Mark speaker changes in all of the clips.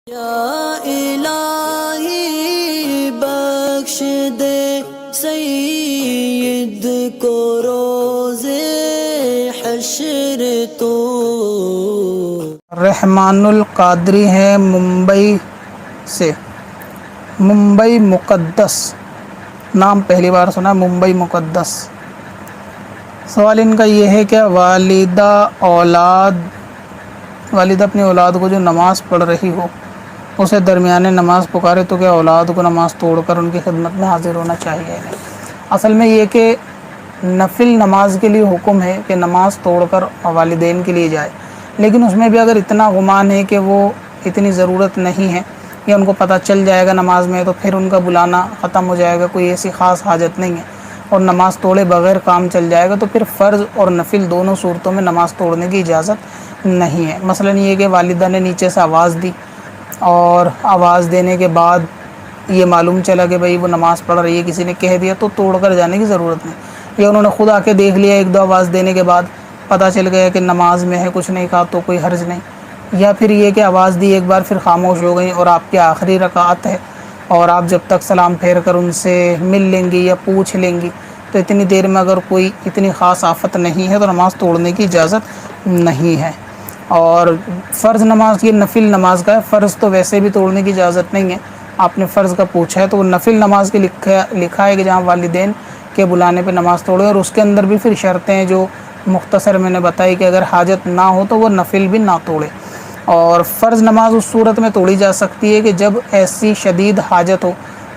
Speaker 1: یا الہی بخش دے سید کو روز حشر تو۔
Speaker 2: رحمان القادری ہیں ممبئی سے۔ ممبئی مقدس نام پہلی بار سنا، ممبئی مقدس۔ سوال ان کا یہ ہے کہ والدہ اپنی اولاد کو جو نماز پڑھ رہی ہو اسے درمیان نماز پکارے تو کیا اولاد کو نماز توڑ کر ان کی خدمت میں حاضر ہونا چاہیے؟ اصل میں یہ کہ نفل نماز کے لیے حکم ہے کہ نماز توڑ کر والدین کے لیے جائے، لیکن اس میں بھی اگر اتنا گمان ہے کہ وہ اتنی ضرورت نہیں ہے یا ان کو پتہ چل جائے گا نماز میں تو پھر ان کا بلانا ختم ہو جائے گا، کوئی ایسی خاص حاجت نہیں ہے اور نماز توڑے بغیر کام چل جائے گا، تو پھر فرض اور نفل دونوں صورتوں میں نماز توڑنے کی اجازت نہیں ہے۔ مثلا یہ کہ والدہ نے نیچے سے آواز دی اور آواز دینے کے بعد یہ معلوم چلا کہ بھئی وہ نماز پڑھ رہی ہے، کسی نے کہہ دیا تو توڑ کر جانے کی ضرورت نہیں، یا انہوں نے خود آ کے دیکھ لیا ایک دو آواز دینے کے بعد پتہ چل گیا کہ نماز میں ہے، کچھ نہیں کہا تو کوئی حرج نہیں، یا پھر یہ کہ آواز دی ایک بار پھر خاموش ہو گئی اور آپ کی آخری رکعت ہے اور آپ جب تک سلام پھیر کر ان سے مل لیں گی یا پوچھ لیں گی تو اتنی دیر میں اگر کوئی اتنی خاص آفت نہیں ہے تو نماز توڑنے کی اجازت نہیں ہے۔ اور فرض نماز کی نفل نماز کا ہے، فرض تو ویسے بھی توڑنے کی اجازت نہیں ہے، آپ نے فرض کا پوچھا ہے تو وہ نفل نماز کی لکھا ہے کہ جہاں والدین کے بلانے پہ نماز توڑے، اور اس کے اندر بھی پھر شرطیں ہیں جو مختصر میں نے بتائی کہ اگر حاجت نہ ہو تو وہ نفل بھی نہ توڑے۔ اور فرض نماز اس صورت میں توڑی جا سکتی ہے کہ جب ایسی شدید حاجت ہو،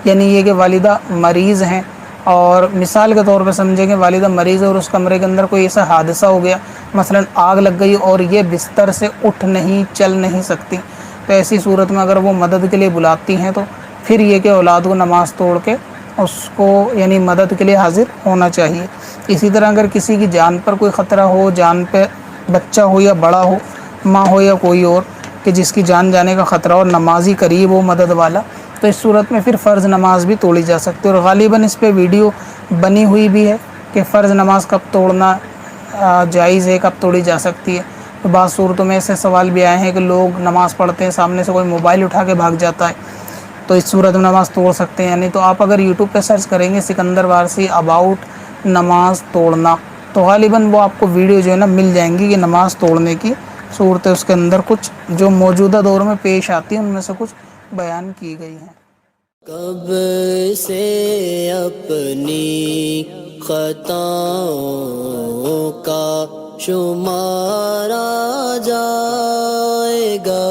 Speaker 2: یعنی یہ کہ والدہ مریض ہیں، اور مثال کے طور پہ سمجھیں کہ والدہ مریض ہے اور اس کمرے کے اندر کوئی ایسا حادثہ ہو گیا، مثلا آگ لگ گئی اور یہ بستر سے اٹھ نہیں چل نہیں سکتی، تو ایسی صورت میں اگر وہ مدد کے لیے بلاتی ہیں تو پھر یہ کہ اولاد کو نماز توڑ کے اس کو یعنی مدد کے لیے حاضر ہونا چاہیے۔ اسی طرح اگر کسی کی جان پر کوئی خطرہ ہو، جان پہ بچہ ہو یا بڑا ہو، ماں ہو یا کوئی اور کہ جس کی جان جانے کا خطرہ اور نمازی قریب ہو مدد والا، تو اس صورت میں پھر فرض نماز بھی توڑی جا سکتی ہے، اور غالباً اس پہ ویڈیو بنی ہوئی بھی ہے کہ فرض نماز کب توڑنا جائز ہے، کب توڑی جا سکتی ہے۔ تو بعض صورتوں میں ایسے سوال بھی آئے ہیں کہ لوگ نماز پڑھتے ہیں، سامنے سے کوئی موبائل اٹھا کے بھاگ جاتا ہے تو اس صورت میں نماز توڑ سکتے ہیں یعنی۔ تو آپ اگر یوٹیوب پہ سرچ کریں گے سکندر وارسی اباؤٹ نماز توڑنا تو غالباً وہ آپ کو ویڈیو جو ہے نا مل جائیں گی کہ نماز توڑنے کی صورتیں اس کے اندر کچھ جو موجودہ دور میں پیش آتی ہیں ان میں سے کچھ بیان کی گئی ہیں۔
Speaker 1: کب سے اپنی خطاؤں کا شمارا جائے گا،